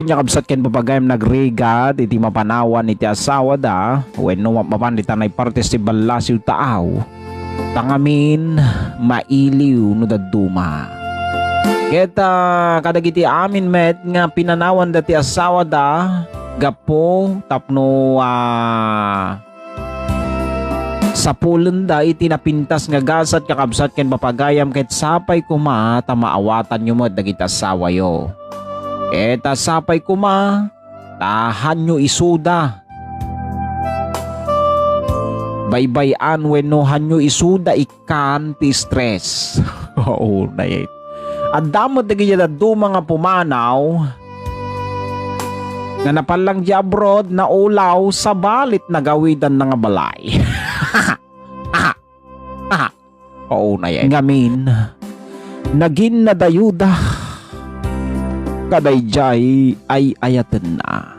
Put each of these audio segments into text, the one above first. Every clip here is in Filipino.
Nya kabsat ken papagayam nagregad iti mapanawan iti asawa da wenno mapanditan ay partes ti balasiw taaw tangamin mailiw no daduma. Keta kadagiti amin met nga pinanawan dati asawa da gapo tapno sa pulen da iti napintas nga gasat kakabsat ken papagayam ket sapay kuma ta maawatan nyo mo dagiti asawa yo. Eta sapay kuma, tahan nyo isuda. Baybayan wenohan nyo isuda ikan ti stress. Oo na yun. At damot na ganyan do mga pumanaw nga napalang di abroad na ulaw sa balit na gawidan ng balay. Oo na yan. Ngamin, naging nadayuda. Kadayjay ay ayaten na.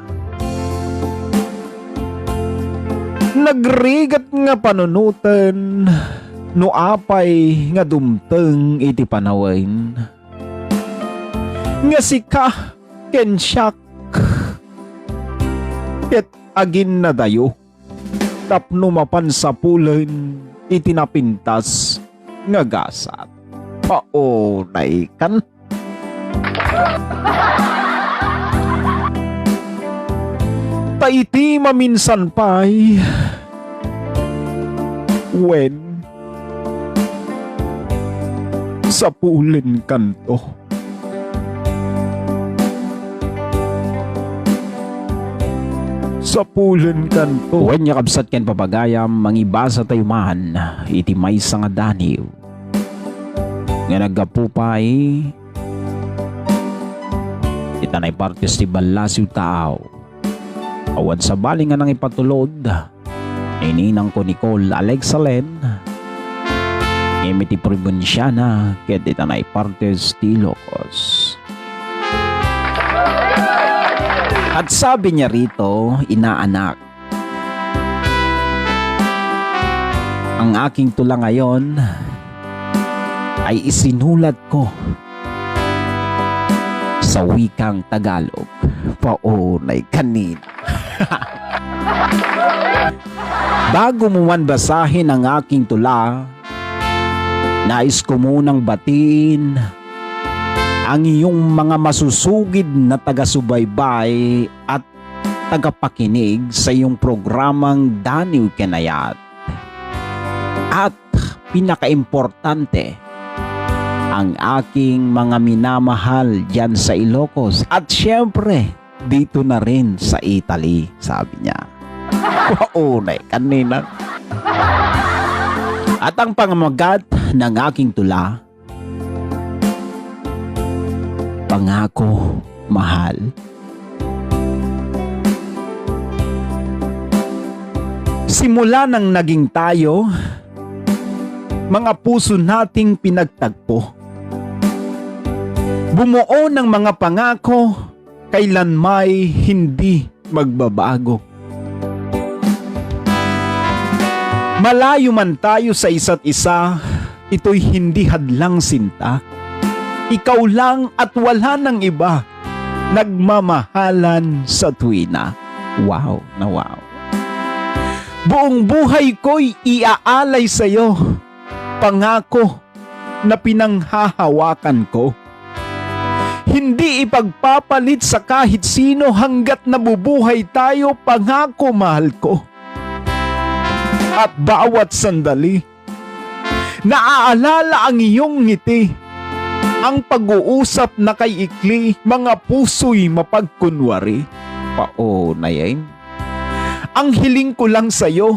Nagrigat nga panunutan no apay nga dumteng iti panawen. Nga sika ken siyak ket agin na dayo tapno mapansapulen iti napintas nga gasat. Paunay kan. Taiti maminsan pa'y when sa pulen kanto. Sa pulen kanto. When yakabsat ken papagayam mangibasa tayo man iti maysa nga daniw nga nagapupay itanay partes ti balasiw taaw. Awad sa baling nga nang ipatulod, ininang ko Nicole Alexalen, imiti probinsyana, ket itanay partes ti Ilocos. At sabi niya rito, inaanak, ang aking tula ngayon ay isinulat ko sa wikang Tagalog. Paunay kanin. Bago mo man basahin ang aking tula, nais ko munang batiin ang iyong mga masusugid na taga-subaybay at tagapakinig sa iyong programang Daniw Kenayat. At pinaka-importante, ang aking mga minamahal dyan sa Ilocos at syempre dito na rin sa Italy, sabi niya. Paunay kanina. At ang pangamagat ng aking tula, Pangako, Mahal. Simula nang naging tayo, mga puso nating pinagtagpo. Bumuo ng mga pangako, kailan may hindi magbabago. Malayo man tayo sa isa't isa, ito'y hindi hadlang sinta. Ikaw lang at wala nang iba, nagmamahalan sa tuwina. Wow na wow. Buong buhay ko'y iaalay sa'yo, pangako na pinanghahawakan ko. Hindi ipagpapalit sa kahit sino hanggat nabubuhay tayo, pangako mahal ko. At bawat sandali, naaalala ang iyong ngiti, ang pag-uusap na kay ikli, mga puso'y mapagkunwari. Paunay. Ang hiling ko lang sa'yo,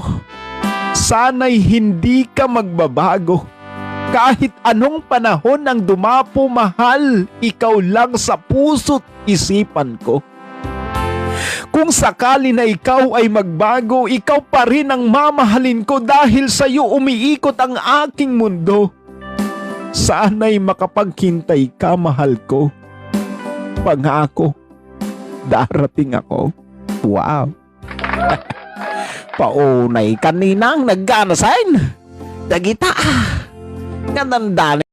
sana'y hindi ka magbabago. Kahit anong panahon ang dumapo, mahal, ikaw lang sa puso't isipan ko. Kung sakali na ikaw ay magbago, ikaw pa rin ang mamahalin ko dahil sa iyo umiikot ang aking mundo. Sana'y makapaghintay ka, mahal ko. Pangako, darating ako. Wow. Paunay kaninang naganasain. Dagita. Ganandaan